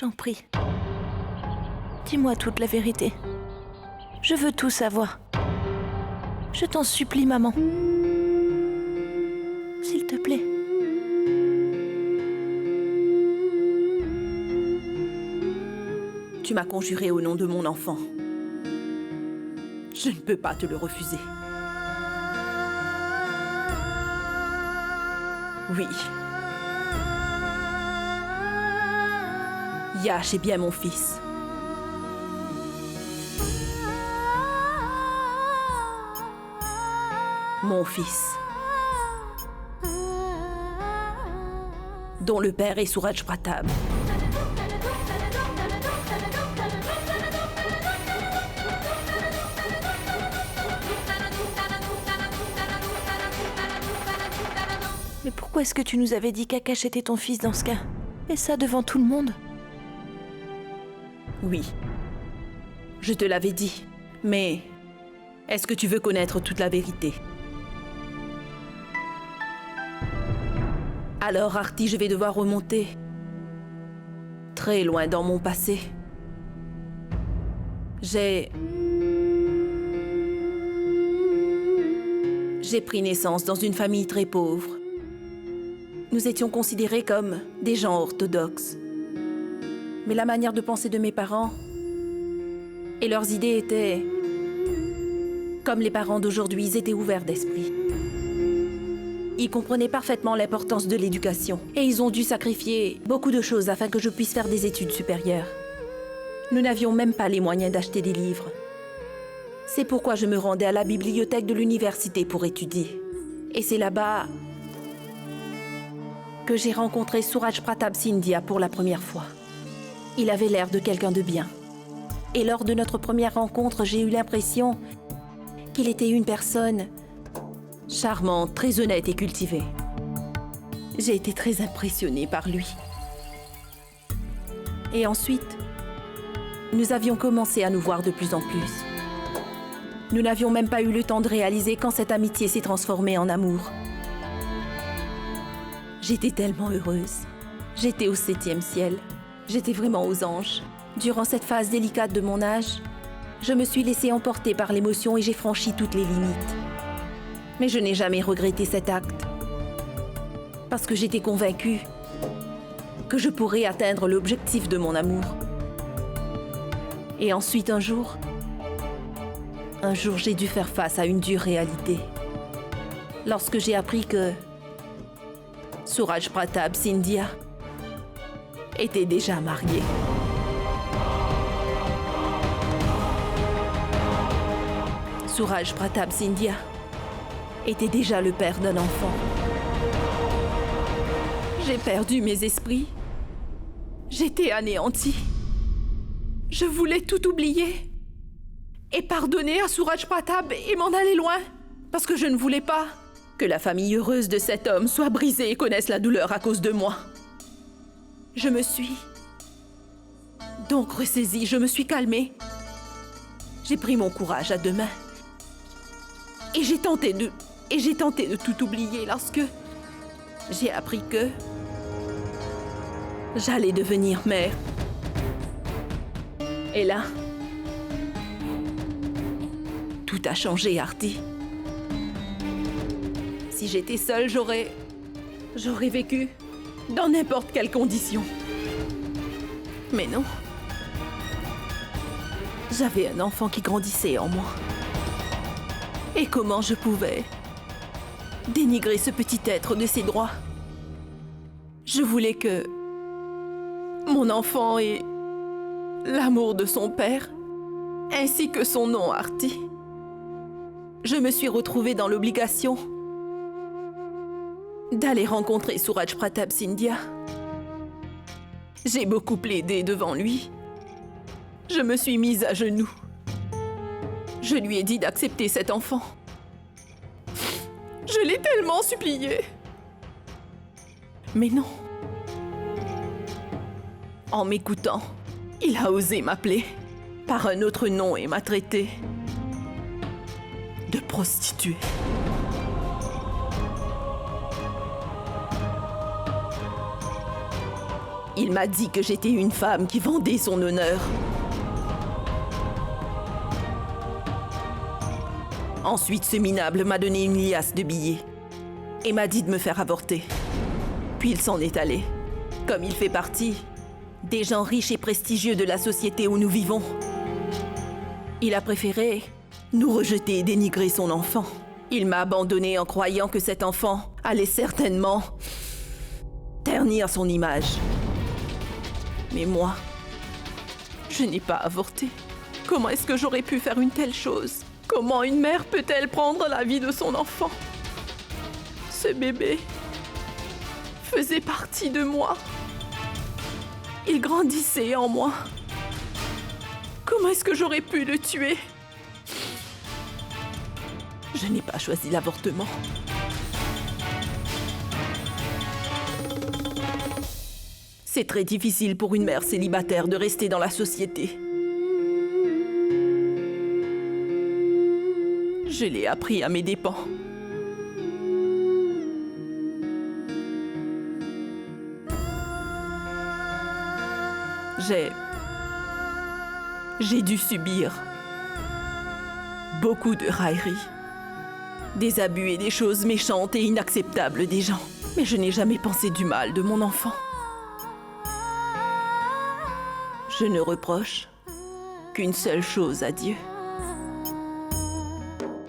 t'en prie. Dis-moi toute la vérité. Je veux tout savoir. Je t'en supplie, maman. S'il te plaît. Tu m'as conjuré au nom de mon enfant. Je ne peux pas te le refuser. Oui. Yash est bien mon fils. Mon fils. Dont le père est Suraj Pratap. Mais pourquoi est-ce que tu nous avais dit qu'Akash était ton fils dans ce cas? Et ça devant tout le monde? Oui. Je te l'avais dit. Mais est-ce que tu veux connaître toute la vérité? Alors, Arti, je vais devoir remonter très loin dans mon passé. J'ai pris naissance dans une famille très pauvre. Nous étions considérés comme des gens orthodoxes. Mais la manière de penser de mes parents et leurs idées étaient comme les parents d'aujourd'hui, ils étaient ouverts d'esprit. Ils comprenaient parfaitement l'importance de l'éducation et ils ont dû sacrifier beaucoup de choses afin que je puisse faire des études supérieures. Nous n'avions même pas les moyens d'acheter des livres. C'est pourquoi je me rendais à la bibliothèque de l'université pour étudier. Et c'est là-bas que j'ai rencontré Suraj Pratap Scindia pour la première fois. Il avait l'air de quelqu'un de bien. Et lors de notre première rencontre, j'ai eu l'impression qu'il était une personne charmante, très honnête et cultivée. J'ai été très impressionnée par lui. Et ensuite, nous avions commencé à nous voir de plus en plus. Nous n'avions même pas eu le temps de réaliser quand cette amitié s'est transformée en amour. J'étais tellement heureuse. J'étais au 7e ciel. J'étais vraiment aux anges. Durant cette phase délicate de mon âge, je me suis laissée emporter par l'émotion et j'ai franchi toutes les limites. Mais je n'ai jamais regretté cet acte. Parce que j'étais convaincue que je pourrais atteindre l'objectif de mon amour. Et ensuite, un jour, j'ai dû faire face à une dure réalité. Lorsque j'ai appris que Suraj Pratap Scindia était déjà marié. Suraj Pratap Scindia était déjà le père d'un enfant. J'ai perdu mes esprits. J'étais anéantie. Je voulais tout oublier et pardonner à Suraj Pratap et m'en aller loin parce que je ne voulais pas que la famille heureuse de cet homme soit brisée et connaisse la douleur à cause de moi. Je me suis donc ressaisie, je me suis calmée. J'ai pris mon courage à deux mains et j'ai tenté de tout oublier lorsque j'ai appris que j'allais devenir mère. Et là, tout a changé, Arti. Si j'étais seule, j'aurais vécu dans n'importe quelle condition. Mais non. J'avais un enfant qui grandissait en moi. Et comment je pouvais dénigrer ce petit être de ses droits? Je voulais que mon enfant ait l'amour de son père, ainsi que son nom, Arti. Je me suis retrouvée dans l'obligation d'aller rencontrer Suraj Pratap Scindia. J'ai beaucoup plaidé devant lui. Je me suis mise à genoux. Je lui ai dit d'accepter cet enfant. Je l'ai tellement supplié. Mais non. En m'écoutant, il a osé m'appeler par un autre nom et m'a traité de prostituée. Il m'a dit que j'étais une femme qui vendait son honneur. Ensuite, ce minable m'a donné une liasse de billets et m'a dit de me faire avorter. Puis il s'en est allé. Comme il fait partie des gens riches et prestigieux de la société où nous vivons, il a préféré nous rejeter et dénigrer son enfant. Il m'a abandonnée en croyant que cet enfant allait certainement ternir son image. Mais moi, je n'ai pas avorté. Comment est-ce que j'aurais pu faire une telle chose? Comment une mère peut-elle prendre la vie de son enfant? Ce bébé faisait partie de moi. Il grandissait en moi. Comment est-ce que j'aurais pu le tuer? Je n'ai pas choisi l'avortement. C'est très difficile pour une mère célibataire de rester dans la société. Je l'ai appris à mes dépens. J'ai dû subir beaucoup de railleries, des abus et des choses méchantes et inacceptables des gens. Mais je n'ai jamais pensé du mal de mon enfant. Je ne reproche qu'une seule chose à Dieu.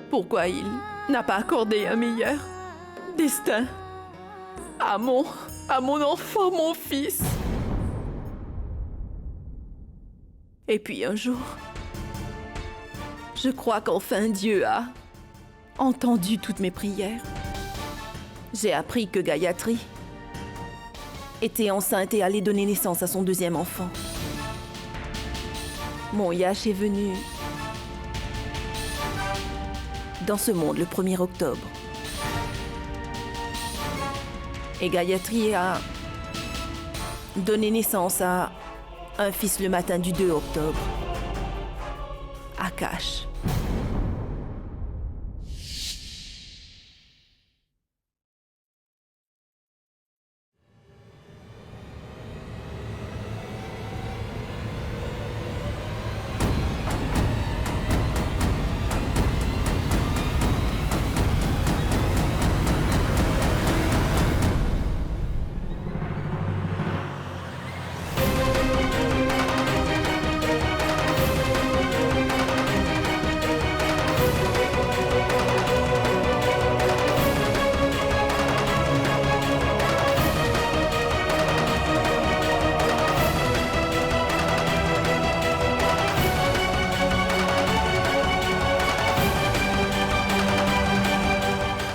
Pourquoi il n'a pas accordé un meilleur destin à mon enfant, mon fils? Et puis un jour, je crois qu'enfin Dieu a entendu toutes mes prières. J'ai appris que Gayatri était enceinte et allait donner naissance à son deuxième enfant. Mon Yash est venu dans ce monde le 1er octobre. Et Gayatri a donné naissance à un fils le matin du 2 octobre. Akash.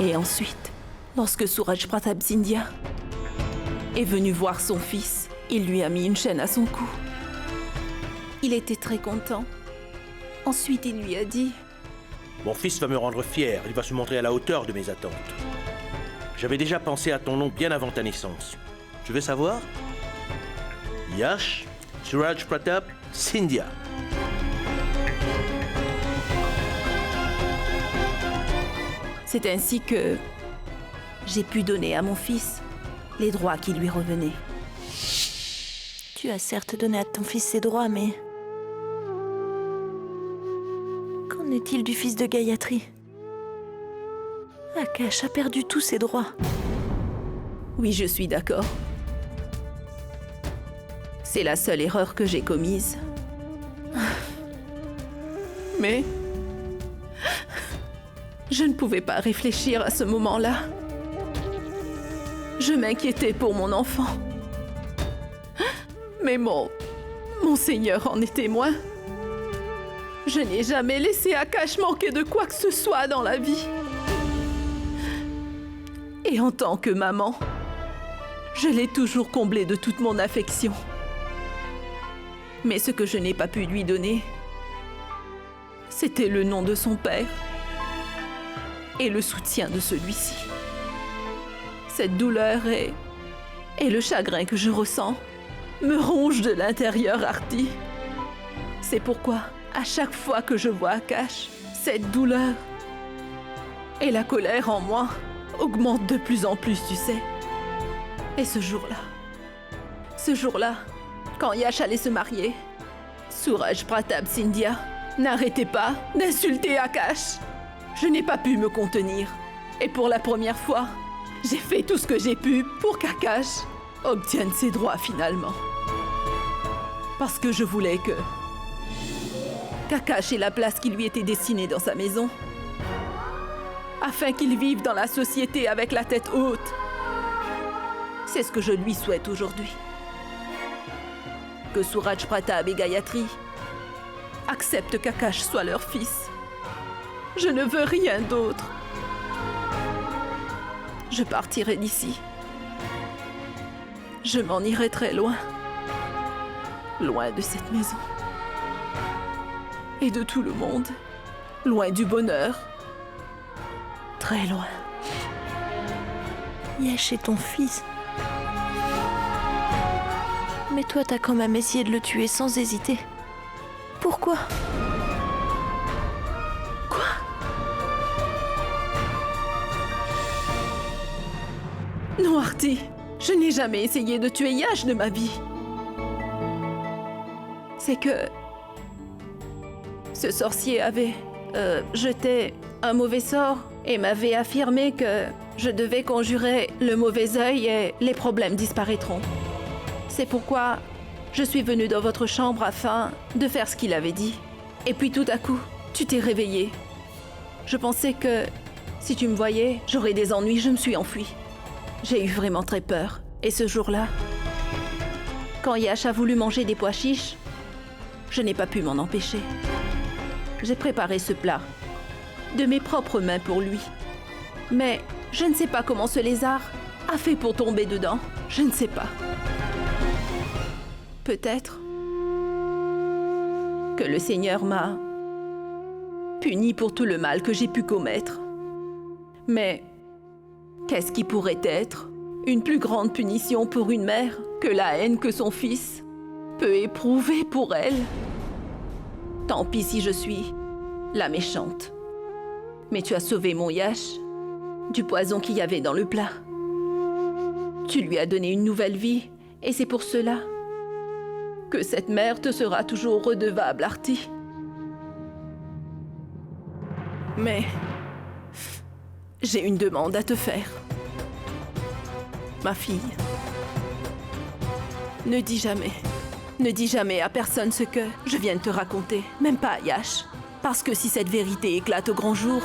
Et ensuite, lorsque Suraj Pratap Sindhia est venu voir son fils, il lui a mis une chaîne à son cou. Il était très content. Ensuite, il lui a dit: Mon fils va me rendre fier, il va se montrer à la hauteur de mes attentes. J'avais déjà pensé à ton nom bien avant ta naissance. Tu veux savoir? Yash Suraj Pratap Sindhia. C'est ainsi que j'ai pu donner à mon fils les droits qui lui revenaient. Tu as certes donné à ton fils ses droits, mais... Qu'en est-il du fils de Gayatri? Akash a perdu tous ses droits. Oui, je suis d'accord. C'est la seule erreur que j'ai commise. Mais... je ne pouvais pas réfléchir à ce moment-là. Je m'inquiétais pour mon enfant. Mais mon Seigneur en est témoin. Je n'ai jamais laissé Akash manquer de quoi que ce soit dans la vie. Et en tant que maman, je l'ai toujours comblé de toute mon affection. Mais ce que je n'ai pas pu lui donner, c'était le nom de son père et le soutien de celui-ci. Cette douleur et le chagrin que je ressens me rongent de l'intérieur, Arti. C'est pourquoi, à chaque fois que je vois Akash, cette douleur et la colère en moi augmentent de plus en plus, tu sais. Et ce jour-là, Ce jour-là, quand Yash allait se marier, Suraj Pratap Scindia n'arrêtait pas d'insulter Akash. Je n'ai pas pu me contenir. Et pour la première fois, j'ai fait tout ce que j'ai pu pour qu'Akash obtienne ses droits finalement. Parce que je voulais qu'Akash ait la place qui lui était destinée dans sa maison. Afin qu'il vive dans la société avec la tête haute. C'est ce que je lui souhaite aujourd'hui. Que Suraj Pratap et Gayatri acceptent qu'Akash soit leur fils. Je ne veux rien d'autre. Je partirai d'ici. Je m'en irai très loin. Loin de cette maison. Et de tout le monde. Loin du bonheur. Très loin. Yash est ton fils. Mais toi, t'as quand même essayé de le tuer sans hésiter. Pourquoi? Quoi? Non, Arti. Je n'ai jamais essayé de tuer Yash de ma vie. C'est que... ce sorcier avait jeté un mauvais sort et m'avait affirmé que je devais conjurer le mauvais œil et les problèmes disparaîtront. C'est pourquoi je suis venue dans votre chambre afin de faire ce qu'il avait dit. Et puis tout à coup, tu t'es réveillée. Je pensais que si tu me voyais, j'aurais des ennuis, je me suis enfuie. J'ai eu vraiment très peur. Et ce jour-là, quand Yash a voulu manger des pois chiches, je n'ai pas pu m'en empêcher. J'ai préparé ce plat, de mes propres mains pour lui. Mais je ne sais pas comment ce lézard a fait pour tomber dedans. Je ne sais pas. Peut-être que le Seigneur m'a puni pour tout le mal que j'ai pu commettre. Mais qu'est-ce qui pourrait être une plus grande punition pour une mère que la haine que son fils peut éprouver pour elle? Tant pis si je suis la méchante. Mais tu as sauvé mon Yash du poison qu'il y avait dans le plat. Tu lui as donné une nouvelle vie et c'est pour cela que cette mère te sera toujours redevable, Arti. Mais j'ai une demande à te faire. Ma fille, ne dis jamais à personne ce que je viens de te raconter, même pas à Yash. Parce que si cette vérité éclate au grand jour,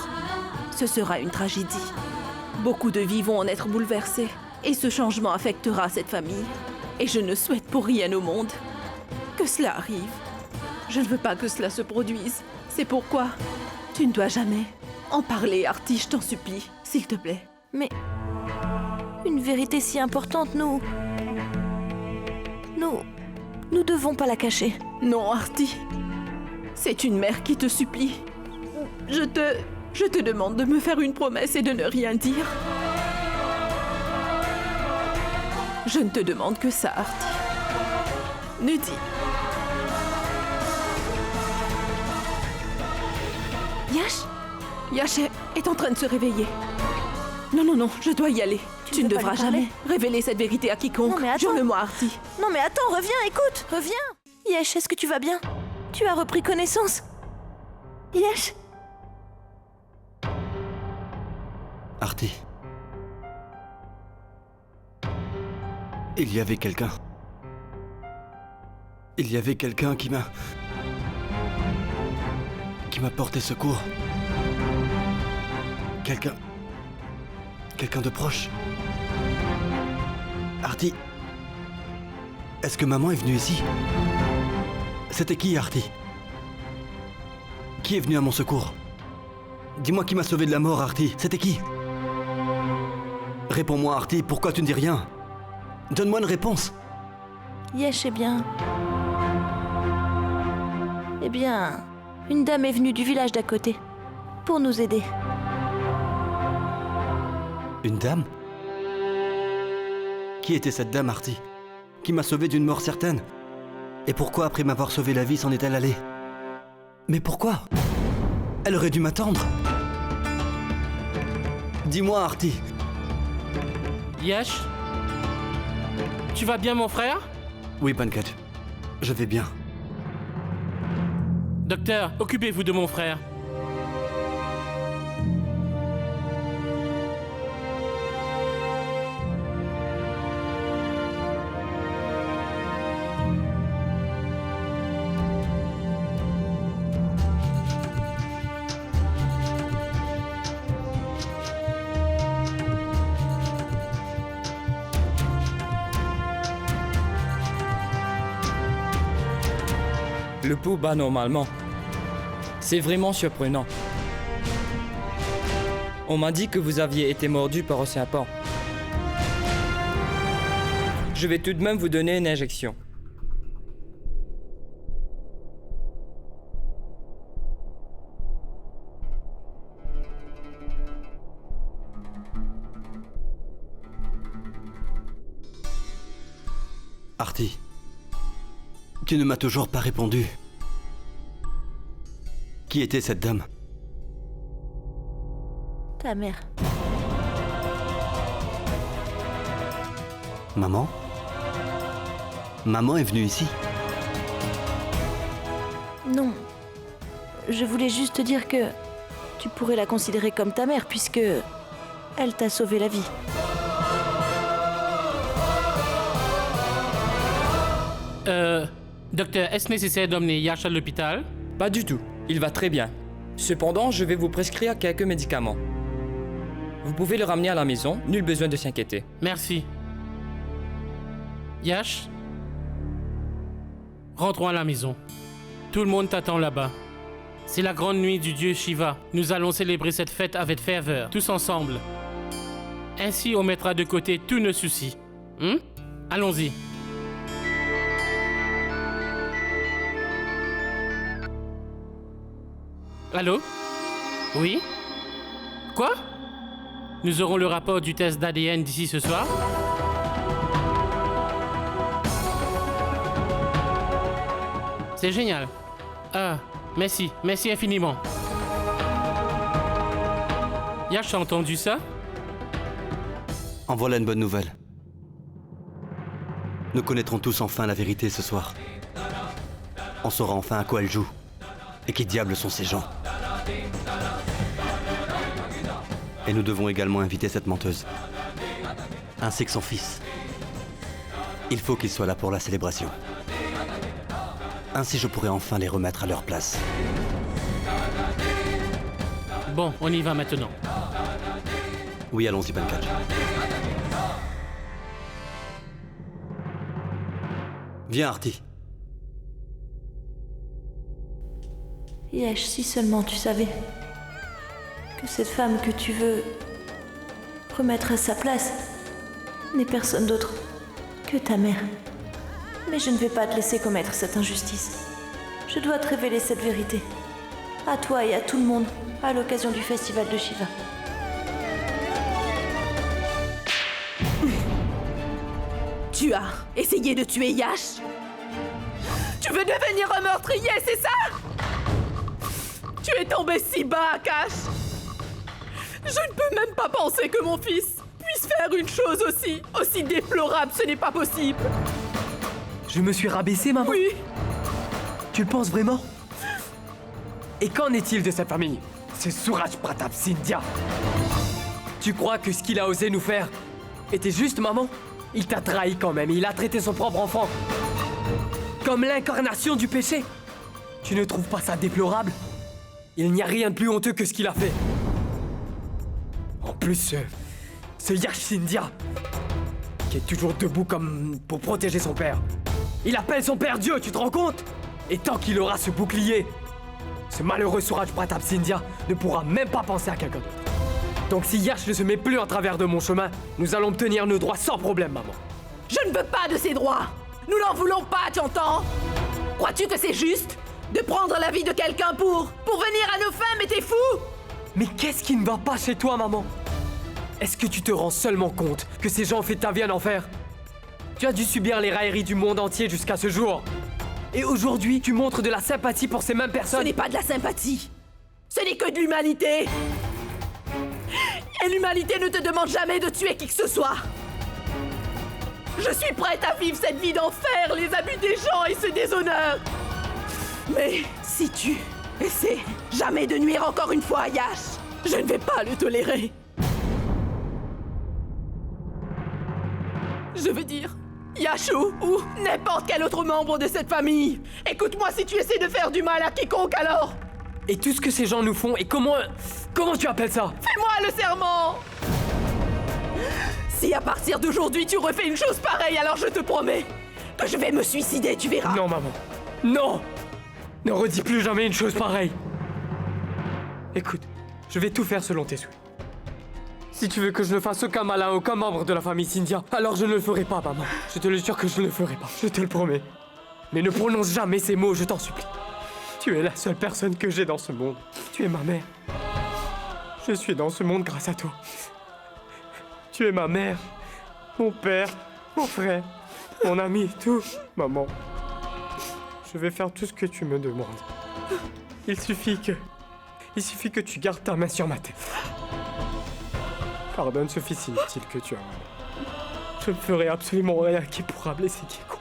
ce sera une tragédie. Beaucoup de vies vont en être bouleversées, et ce changement affectera cette famille. Et je ne souhaite pour rien au monde que cela arrive. Je ne veux pas que cela se produise. C'est pourquoi tu ne dois jamais en parler, Arti, je t'en supplie, s'il te plaît. Mais une vérité si importante, nous devons pas la cacher. Non, Arti. C'est une mère qui te supplie. Je te demande de me faire une promesse et de ne rien dire. Je ne te demande que ça, Arti. Ne dis. Yash est en train de se réveiller. Non, je dois y aller. Tu ne devras jamais révéler cette vérité à quiconque. Non, mais attends. Jure-le-moi, Arti. Non mais attends, reviens, écoute, reviens. Yash, est-ce que tu vas bien? Tu as repris connaissance? Yash? Arti. Il y avait quelqu'un. Il y avait quelqu'un qui m'a porté secours. Quelqu'un de proche. Arti. Est-ce que maman est venue ici? C'était qui, Arti? Qui est venu à mon secours? Dis-moi qui m'a sauvé de la mort, Arti. C'était qui? Réponds-moi, Arti, pourquoi tu ne dis rien? Donne-moi une réponse. Yash, eh bien, une dame est venue du village d'à côté pour nous aider. Une dame? Qui était cette dame, Arti? Qui m'a sauvé d'une mort certaine? Et pourquoi, après m'avoir sauvé la vie, s'en est-elle allée? Mais pourquoi? Elle aurait dû m'attendre. Dis-moi, Arti. Yash? Tu vas bien, mon frère? Oui, Pankaj. Je vais bien. Docteur, occupez-vous de mon frère. Le pouls bat normalement. C'est vraiment surprenant. On m'a dit que vous aviez été mordu par un serpent. Je vais tout de même vous donner une injection. Artie, tu ne m'as toujours pas répondu. Qui était cette dame? Ta mère. Maman? Maman est venue ici? Non. Je voulais juste te dire que tu pourrais la considérer comme ta mère puisque elle t'a sauvé la vie. Docteur, est-ce nécessaire d'emmener Yash à l'hôpital? Pas du tout. Il va très bien. Cependant, je vais vous prescrire quelques médicaments. Vous pouvez le ramener à la maison, nul besoin de s'inquiéter. Merci. Yash, rentrons à la maison. Tout le monde t'attend là-bas. C'est la grande nuit du dieu Shiva. Nous allons célébrer cette fête avec ferveur, tous ensemble. Ainsi, on mettra de côté tous nos soucis. Allons-y. Allô? Oui? Quoi? Nous aurons le rapport du test d'ADN d'ici ce soir? C'est génial. Ah, merci infiniment. Yash, t'as entendu ça? En voilà une bonne nouvelle. Nous connaîtrons tous enfin la vérité ce soir. On saura enfin à quoi elle joue. Et qui diable sont ces gens. Et nous devons également inviter cette menteuse. Ainsi que son fils. Il faut qu'il soit là pour la célébration. Ainsi je pourrai enfin les remettre à leur place. Bon, on y va maintenant. Oui, allons-y, Pankaj. Viens, Artie. Yash, si seulement tu savais que cette femme que tu veux remettre à sa place n'est personne d'autre que ta mère. Mais je ne vais pas te laisser commettre cette injustice. Je dois te révéler cette vérité. À toi et à tout le monde, à l'occasion du festival de Shiva. Tu as essayé de tuer Yash? Tu veux devenir un meurtrier, c'est ça? Tu es tombé si bas, Akash. Je ne peux même pas penser que mon fils puisse faire une chose aussi déplorable. Ce n'est pas possible. Je me suis rabaissé, maman? Oui. Tu le penses vraiment? Et qu'en est-il de cette famille? C'est Suraj Pratap Sindhya. Tu crois que ce qu'il a osé nous faire était juste, maman? Il t'a trahi quand même, il a traité son propre enfant comme l'incarnation du péché. Tu ne trouves pas ça déplorable? Il n'y a rien de plus honteux que ce qu'il a fait. En plus, ce Yash Sindhya, qui est toujours debout comme pour protéger son père. Il appelle son père Dieu, tu te rends compte? Et tant qu'il aura ce bouclier, ce malheureux Suraj Pratap Sindhya ne pourra même pas penser à quelqu'un d'autre. Donc si Yash ne se met plus en travers de mon chemin, nous allons obtenir nos droits sans problème, maman. Je ne veux pas de ces droits. Nous n'en voulons pas, tu entends? Crois-tu que c'est juste de prendre la vie de quelqu'un pour venir à nos fins, mais t'es fou? Mais qu'est-ce qui ne va pas chez toi, maman? Est-ce que tu te rends seulement compte que ces gens ont fait ta vie un enfer? Tu as dû subir les railleries du monde entier jusqu'à ce jour. Et aujourd'hui, tu montres de la sympathie pour ces mêmes personnes. Ce n'est pas de la sympathie. Ce n'est que de l'humanité. Et l'humanité ne te demande jamais de tuer qui que ce soit. Je suis prête à vivre cette vie d'enfer, les abus des gens et ce déshonneur. Mais si tu essaies jamais de nuire encore une fois à Yash, je ne vais pas le tolérer. Je veux dire, Yashu ou n'importe quel autre membre de cette famille. Écoute-moi si tu essaies de faire du mal à quiconque alors. Et tout ce que ces gens nous font, et comment tu appelles ça? Fais-moi le serment. Si à partir d'aujourd'hui tu refais une chose pareille, alors je te promets que je vais me suicider, tu verras. Non, maman. Non! Ne redis plus jamais une chose pareille. Écoute, je vais tout faire selon tes souhaits. Si tu veux que je ne fasse aucun mal à aucun membre de la famille Cynthia, alors je ne le ferai pas, maman. Je te le jure que je ne le ferai pas. Je te le promets. Mais ne prononce jamais ces mots, je t'en supplie. Tu es la seule personne que j'ai dans ce monde. Tu es ma mère. Je suis dans ce monde grâce à toi. Tu es ma mère, mon père, mon frère, mon ami, tout. Maman, je vais faire tout ce que tu me demandes. Il suffit que tu gardes ta main sur ma tête. Pardonne ce fils inutile que tu as. Je ne ferai absolument rien qui pourra blesser quiconque.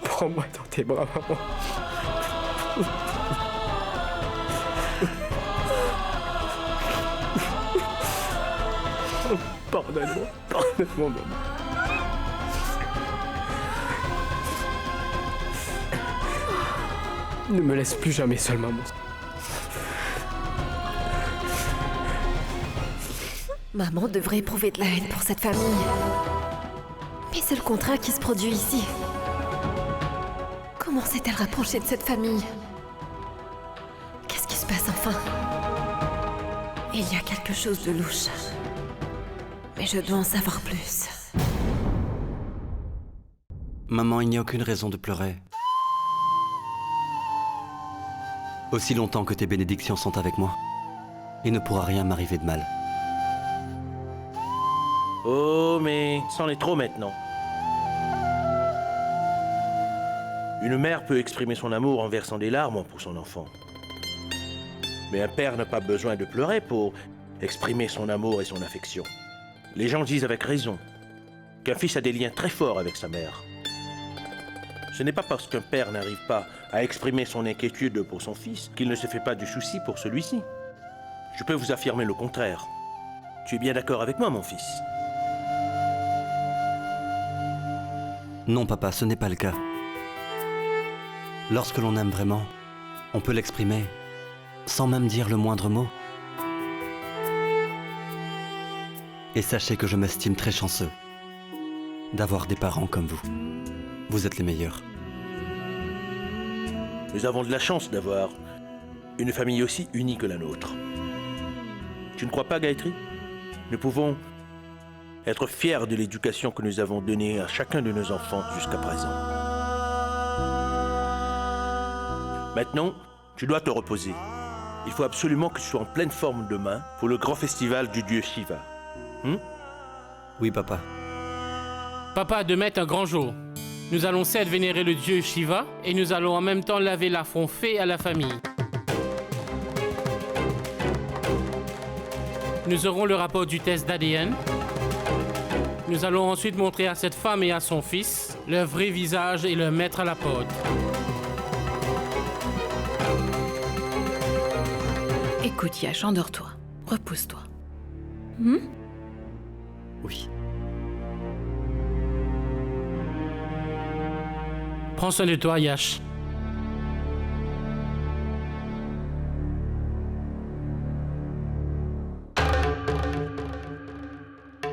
Prends-moi dans tes bras, maman. Pardonne-moi, maman. Ne me laisse plus jamais seul, maman. Maman devrait éprouver de la haine pour cette famille. Mais c'est le contraire qui se produit ici. Comment s'est-elle rapprochée de cette famille? Qu'est-ce qui se passe enfin? Il y a quelque chose de louche. Mais je dois en savoir plus. Maman, il n'y a aucune raison de pleurer. Aussi longtemps que tes bénédictions sont avec moi, il ne pourra rien m'arriver de mal. Oh, mais c'en est trop maintenant. Une mère peut exprimer son amour en versant des larmes pour son enfant. Mais un père n'a pas besoin de pleurer pour exprimer son amour et son affection. Les gens disent avec raison qu'un fils a des liens très forts avec sa mère. Ce n'est pas parce qu'un père n'arrive pas à exprimer son inquiétude pour son fils qu'il ne se fait pas du souci pour celui-ci. Je peux vous affirmer le contraire. Tu es bien d'accord avec moi, mon fils? Non, papa, ce n'est pas le cas. Lorsque l'on aime vraiment, on peut l'exprimer sans même dire le moindre mot. Et sachez que je m'estime très chanceux d'avoir des parents comme vous. Vous êtes les meilleurs. Nous avons de la chance d'avoir une famille aussi unie que la nôtre. Tu ne crois pas, Gayatri? Nous pouvons être fiers de l'éducation que nous avons donnée à chacun de nos enfants jusqu'à présent. Maintenant, tu dois te reposer. Il faut absolument que tu sois en pleine forme demain pour le grand festival du dieu Shiva. Oui, papa. Papa, demain est un grand jour. Nous allons certes vénérer le dieu Shiva et nous allons en même temps laver l'affront fait à la famille. Nous aurons le rapport du test d'ADN. Nous allons ensuite montrer à cette femme et à son fils leur vrai visage et leur mettre à la porte. Écoute, Yash, endors-toi. Repose-toi. Oui. Prends soin de toi, Yash.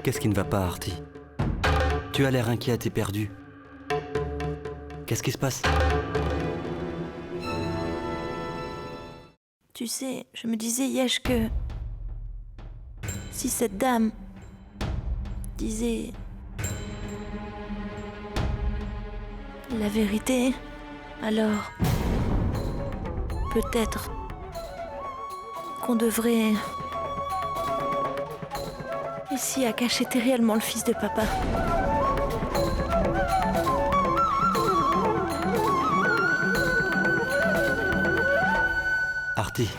Qu'est-ce qui ne va pas, Artie? Tu as l'air inquiète et perdue. Qu'est-ce qui se passe? Tu sais, je me disais, Yesh, que si cette dame disait la vérité, alors peut-être qu'on devrait essayer à cacher t'es réellement le fils de papa. Artie,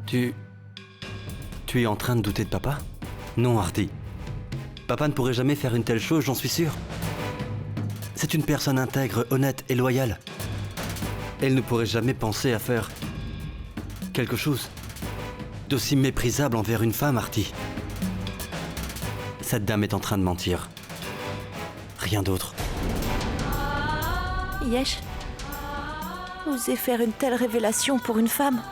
tu es en train de douter de papa? Non, Artie. Papa ne pourrait jamais faire une telle chose, j'en suis sûr. C'est une personne intègre, honnête et loyale. Elle ne pourrait jamais penser à faire quelque chose d'aussi méprisable envers une femme, Artie. Cette dame est en train de mentir. Rien d'autre. Yesh, oser faire une telle révélation pour une femme.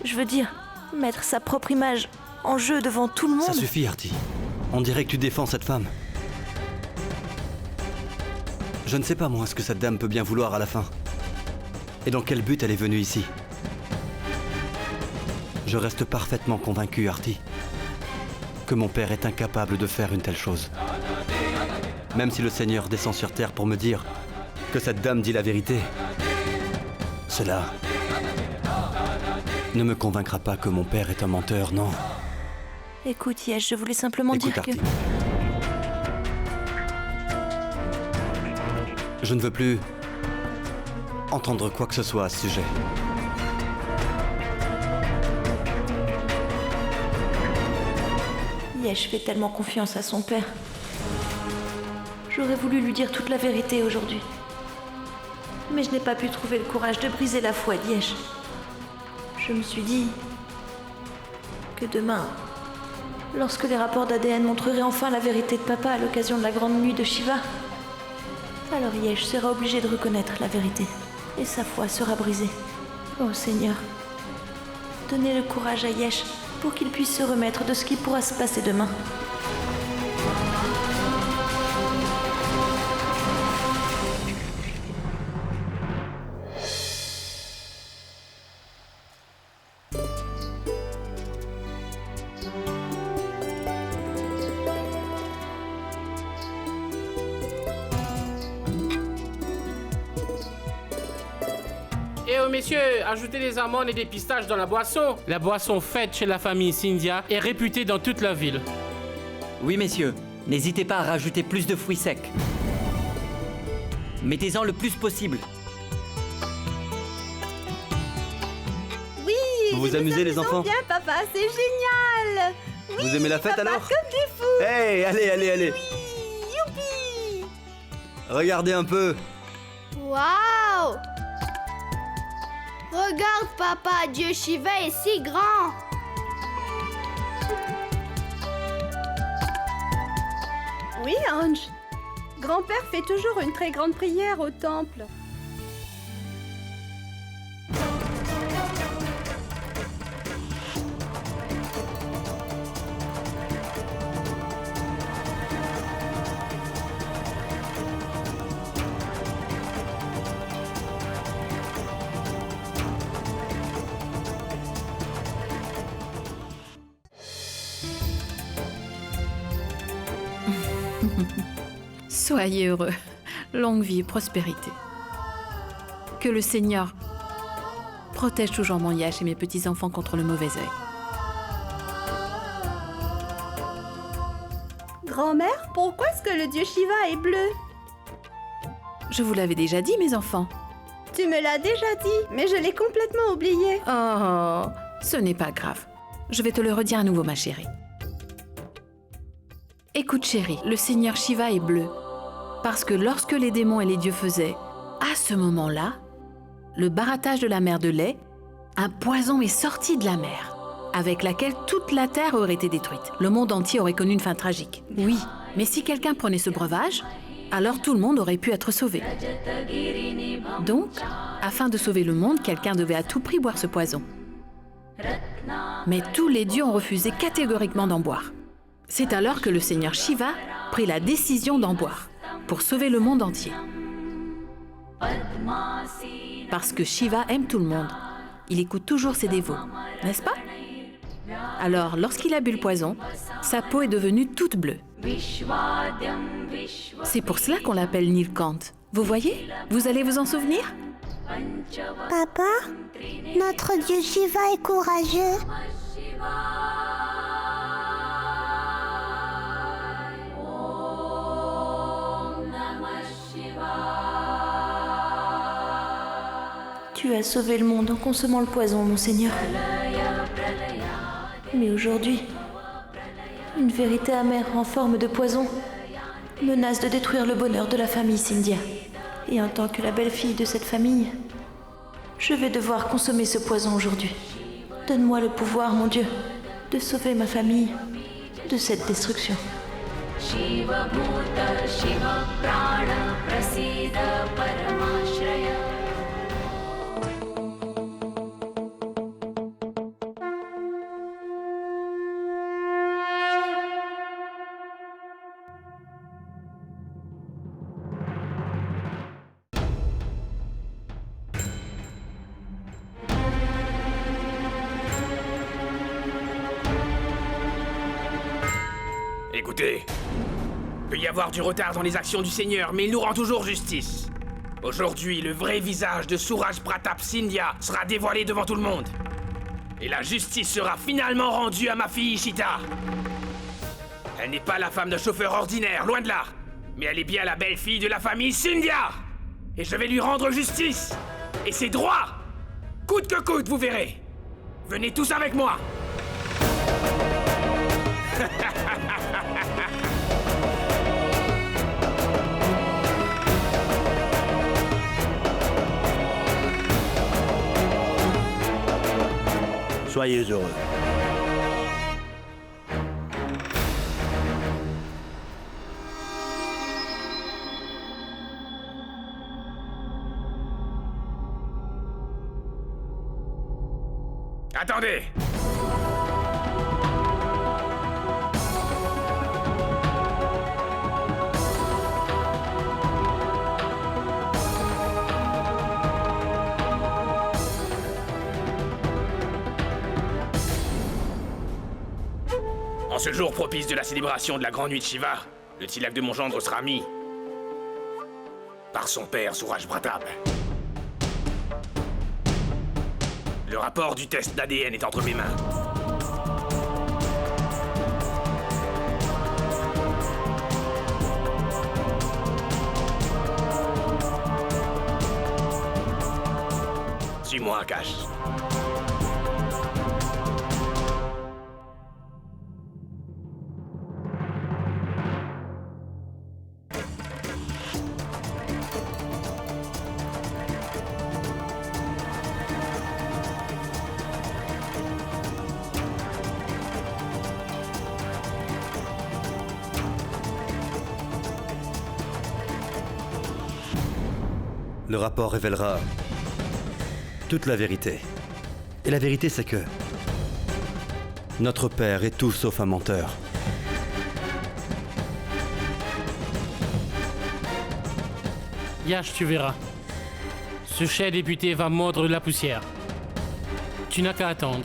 Je veux dire, mettre sa propre image en jeu devant tout le monde. Ça suffit, Artie. On dirait que tu défends cette femme. Je ne sais pas, moi, ce que cette dame peut bien vouloir à la fin. Et dans quel but elle est venue ici. Je reste parfaitement convaincu, Artie, que mon père est incapable de faire une telle chose. Même si le Seigneur descend sur terre pour me dire que cette dame dit la vérité, cela ne me convaincra pas que mon père est un menteur, non. Écoute, Yesh, je voulais simplement Écoute, dire que... Artie. Je ne veux plus entendre quoi que ce soit à ce sujet. Yesh fait tellement confiance à son père. J'aurais voulu lui dire toute la vérité aujourd'hui. Mais je n'ai pas pu trouver le courage de briser la foi d'Yesh. Je me suis dit que demain, lorsque les rapports d'ADN montreraient enfin la vérité de papa à l'occasion de la grande nuit de Shiva, alors Yesh sera obligé de reconnaître la vérité et sa foi sera brisée. Oh Seigneur, donnez le courage à Yesh pour qu'il puisse se remettre de ce qui pourra se passer demain. Eh oh messieurs, ajoutez des amandes et des pistaches dans la boisson. La boisson faite chez la famille Scindia est réputée dans toute la ville. Oui, messieurs. N'hésitez pas à rajouter plus de fruits secs. Mettez-en le plus possible. Oui, Vous vous amusez, les enfants? Bien, papa, c'est génial. Oui, Vous aimez la fête, papa, alors? Comme des fous. Hey, allez. Oui, youpi. Regardez un peu. Waouh. Regarde, papa, Dieu Shiva est si grand. Oui, Ange. Grand-père fait toujours une très grande prière au temple. Soyez heureux. Longue vie et prospérité. Que le Seigneur protège toujours mon Yesh et mes petits-enfants contre le mauvais œil. Grand-mère, pourquoi est-ce que le dieu Shiva est bleu? Je vous l'avais déjà dit, mes enfants. Tu me l'as déjà dit, mais je l'ai complètement oublié. Oh, ce n'est pas grave. Je vais te le redire à nouveau, ma chérie. Écoute, chérie, le Seigneur Shiva est bleu. Parce que lorsque les démons et les dieux faisaient, à ce moment-là, le barattage de la mer de lait, un poison est sorti de la mer, avec laquelle toute la terre aurait été détruite. Le monde entier aurait connu une fin tragique. Oui, mais si quelqu'un prenait ce breuvage, alors tout le monde aurait pu être sauvé. Donc, afin de sauver le monde, quelqu'un devait à tout prix boire ce poison. Mais tous les dieux ont refusé catégoriquement d'en boire. C'est alors que le Seigneur Shiva prit la décision d'en boire, pour sauver le monde entier. Parce que Shiva aime tout le monde. Il écoute toujours ses dévots, n'est-ce pas? Alors, lorsqu'il a bu le poison, sa peau est devenue toute bleue. C'est pour cela qu'on l'appelle Nilkant. Vous voyez? Vous allez vous en souvenir? Papa, notre dieu Shiva est courageux. Tu as sauvé le monde en consommant le poison, mon Seigneur. Mais aujourd'hui, Une vérité amère en forme de poison menace de détruire le bonheur de la famille Cynthia. Et en tant que la belle-fille de cette famille, je vais devoir consommer ce poison aujourd'hui. Donne-moi le pouvoir, mon Dieu, de sauver ma famille de cette destruction. Shiva Bhuta Shiva Prana Prasida Paramashraya. Écoutez, il peut y avoir du retard dans les actions du Seigneur, mais il nous rend toujours justice. Aujourd'hui, le vrai visage de Suraj Pratap Scindia sera dévoilé devant tout le monde. Et la justice sera finalement rendue à ma fille Ishita. Elle n'est pas la femme d'un chauffeur ordinaire, loin de là. Mais elle est bien la belle-fille de la famille Scindia. Et je vais lui rendre justice. Et c'est droit. Coûte que coûte, vous verrez. Venez tous avec moi. Soyez heureux. Attendez! En ce jour propice de la célébration de la grande nuit de Shiva, le tilak de mon gendre sera mis par son père Suraj Pratap. Le rapport du test d'ADN est entre mes mains. Suis-moi, Akash. Le rapport révélera toute la vérité. Et la vérité, c'est que notre père est tout sauf un menteur. Yash, tu verras. Ce cher député va mordre la poussière. Tu n'as qu'à attendre.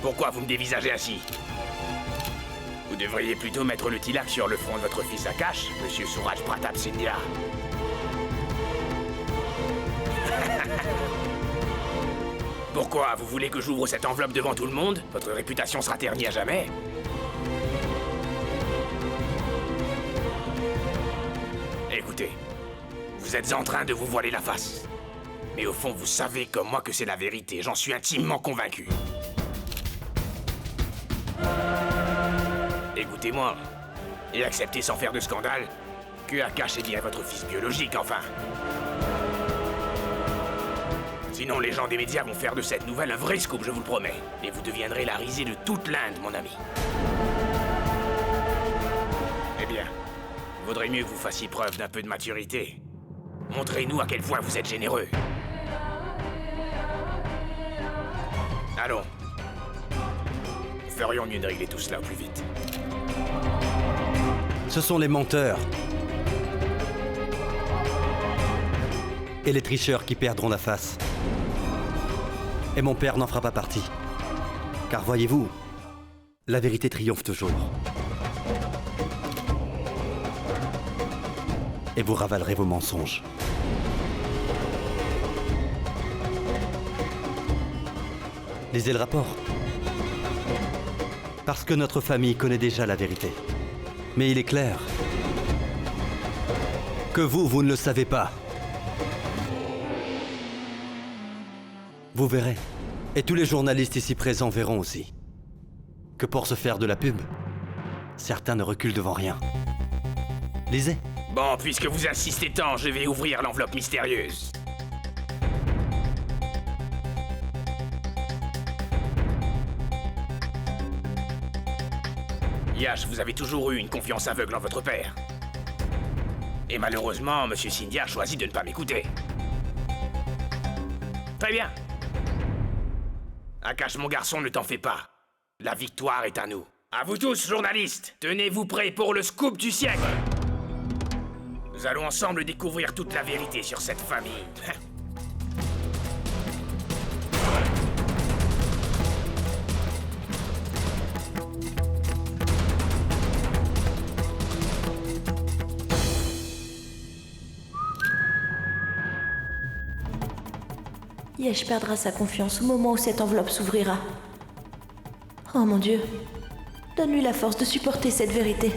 Pourquoi vous me dévisagez ainsi? Vous devriez plutôt mettre le tilak sur le front de votre fils Akash, monsieur Suraj Pratap Scindia. Pourquoi? Vous voulez que j'ouvre cette enveloppe devant tout le monde? Votre réputation sera ternie à jamais. Écoutez, vous êtes en train de vous voiler la face. Mais au fond, vous savez comme moi que c'est la vérité, j'en suis intimement convaincu. Écoutez-moi, et acceptez sans faire de scandale que Akash est bien votre fils biologique, enfin. Sinon, les gens des médias vont faire de cette nouvelle un vrai scoop, je vous le promets. Et vous deviendrez la risée de toute l'Inde, mon ami. Eh bien, vaudrait mieux que vous fassiez preuve d'un peu de maturité. Montrez-nous à quel point vous êtes généreux. Allons. Nous ferions mieux de régler tout cela au plus vite. Ce sont les menteurs et les tricheurs qui perdront la face. Et mon père n'en fera pas partie. Car voyez-vous, la vérité triomphe toujours. Et vous ravalerez vos mensonges. Lisez le rapport. Parce que notre famille connaît déjà la vérité. Mais il est clair que vous ne le savez pas. Vous verrez. Et tous les journalistes ici présents verront aussi. Que pour se faire de la pub, certains ne reculent devant rien. Lisez. Bon, puisque vous insistez tant, je vais ouvrir l'enveloppe mystérieuse. Yash, vous avez toujours eu une confiance aveugle en votre père. Et malheureusement, Monsieur Cynthia a choisi de ne pas m'écouter. Très bien. Akash, mon garçon, ne t'en fais pas. La victoire est à nous. À vous tous, journalistes, tenez-vous prêts pour le scoop du siècle. Nous allons ensemble découvrir toute la vérité sur cette famille. Yesh perdra sa confiance au moment où cette enveloppe s'ouvrira. Oh mon Dieu, donne-lui la force de supporter cette vérité.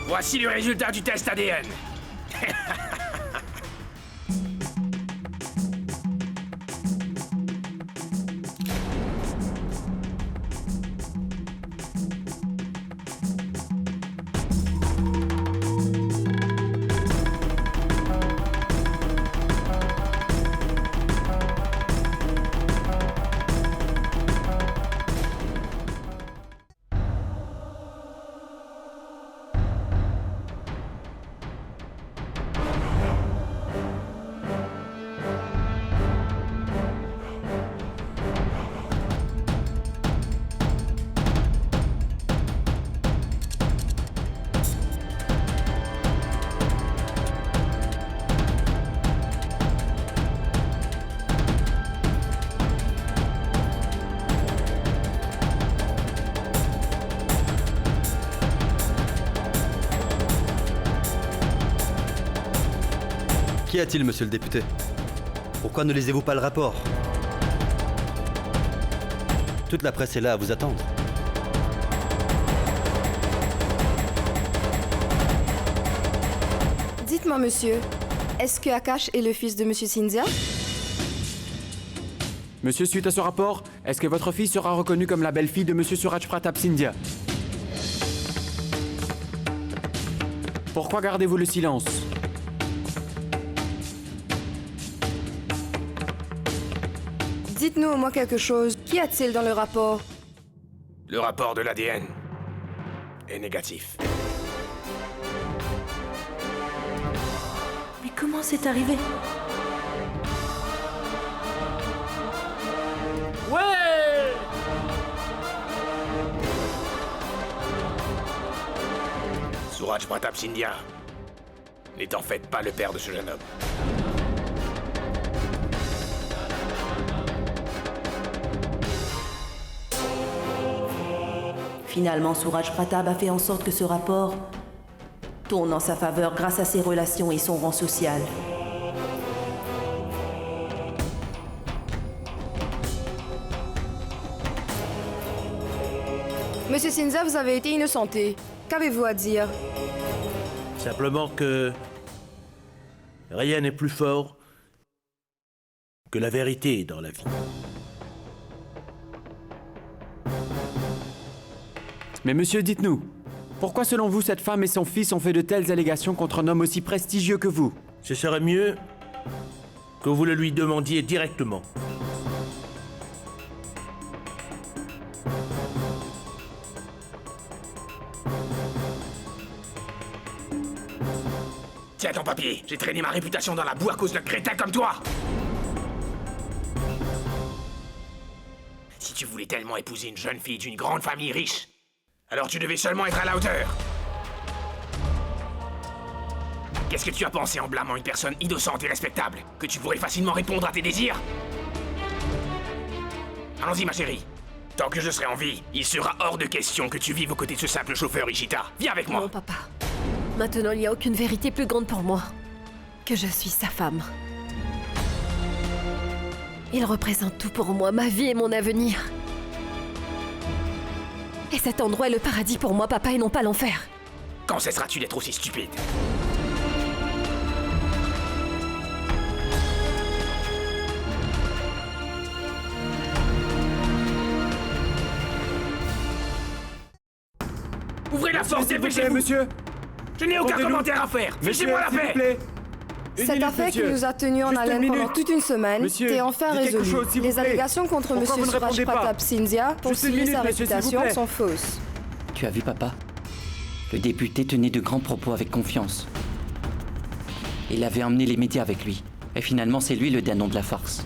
Voici le résultat du test ADN. Qu'y a-t-il, monsieur le député? Pourquoi ne lisez-vous pas le rapport? Toute la presse est là à vous attendre. Dites-moi, monsieur, est-ce que Akash est le fils de monsieur Cynthia? Monsieur, suite à ce rapport, est-ce que votre fille sera reconnue comme la belle-fille de monsieur Suraj Pratap Scindia? Pourquoi gardez-vous le silence? Dites-nous au moins quelque chose. Qu'y a-t-il dans le rapport? Le rapport de l'ADN est négatif. Mais comment c'est arrivé? Ouais! Suraj Pratap Scindia n'est en fait pas le père de ce jeune homme. Finalement, Suraj Pratap a fait en sorte que ce rapport tourne en sa faveur grâce à ses relations et son rang social. Monsieur Cynthia, vous avez été innocenté. Qu'avez-vous à dire? Simplement que rien n'est plus fort que la vérité dans la vie. Mais monsieur, dites-nous, pourquoi selon vous cette femme et son fils ont fait de telles allégations contre un homme aussi prestigieux que vous? Ce serait mieux que vous le lui demandiez directement. Tiens ton papier, j'ai traîné ma réputation dans la boue à cause de crétins comme toi. Si tu voulais tellement épouser une jeune fille d'une grande famille riche, alors tu devais seulement être à la hauteur. Qu'est-ce que tu as pensé en blâmant une personne innocente et respectable? Que tu pourrais facilement répondre à tes désirs? Allons-y ma chérie. Tant que je serai en vie, il sera hors de question que tu vives aux côtés de ce simple chauffeur Ishita. Viens avec moi. Non, papa. Maintenant, il n'y a aucune vérité plus grande pour moi que je suis sa femme. Il représente tout pour moi, ma vie et mon avenir. Et cet endroit est le paradis pour moi, papa, et non pas l'enfer. Quand cesseras-tu d'être aussi stupide? Ouvrez la porte, dépêchez-vous! Monsieur! Je n'ai aucun commentaire à faire! Fichez-moi la paix! Cette affaire qui nous a tenus en haleine pendant toute une semaine est enfin résolue. Les allégations contre M. Suraj Pratap Sindhya pour scier sa réputation sont fausses. Tu as vu, papa? Le député tenait de grands propos avec confiance. Il avait emmené les médias avec lui. Et finalement, c'est lui le danon de la farce.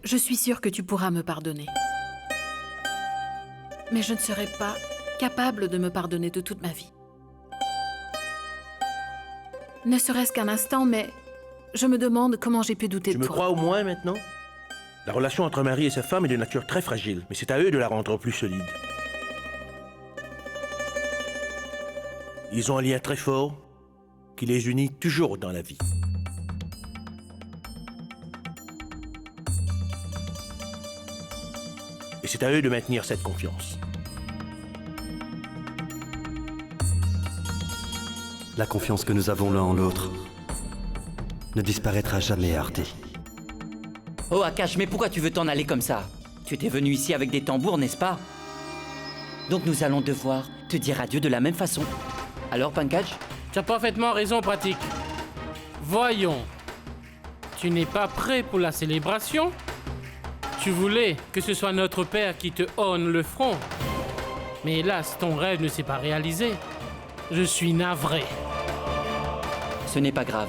Je suis sûre que tu pourras me pardonner. Mais je ne serai pas capable de me pardonner de toute ma vie. Ne serait-ce qu'un instant, mais je me demande comment j'ai pu douter Tu de me toi. crois au moins maintenant? La relation entre un mari et sa femme est de nature très fragile, mais c'est à eux de la rendre plus solide. Ils ont un lien très fort qui les unit toujours dans la vie. Et c'est à eux de maintenir cette confiance. La confiance que nous avons l'un en l'autre ne disparaîtra jamais, Arti. Oh, Akash, mais pourquoi tu veux t'en aller comme ça? Tu étais venu ici avec des tambours, n'est-ce pas? Donc nous allons devoir te dire adieu de la même façon. Alors, Pankaj? Tu as parfaitement raison, Pratik. Voyons. Tu n'es pas prêt pour la célébration? Tu voulais que ce soit notre père qui te honne le front. Mais hélas, ton rêve ne s'est pas réalisé. Je suis navré. Ce n'est pas grave.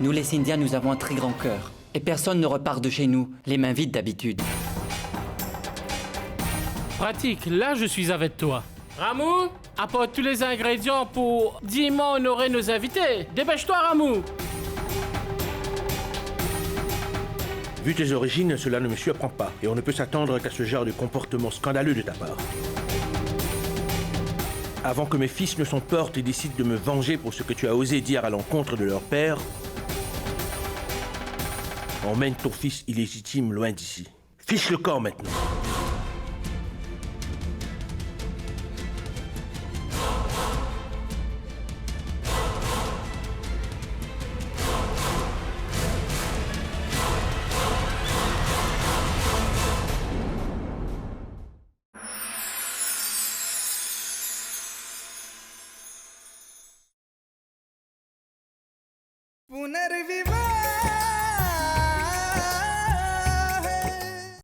Nous, les Scindia, nous avons un très grand cœur. Et personne ne repart de chez nous, les mains vides d'habitude. Pratique, là je suis avec toi. Ramou, apporte tous les ingrédients pour dignement honorer nos invités. Dépêche-toi, Ramou. Vu tes origines, cela ne me surprend pas, et on ne peut s'attendre qu'à ce genre de comportement scandaleux de ta part. Avant que mes fils ne s'emportent et décident de me venger pour ce que tu as osé dire à l'encontre de leur père, emmène ton fils illégitime loin d'ici. Fiche le camp maintenant. पुनर्विवाह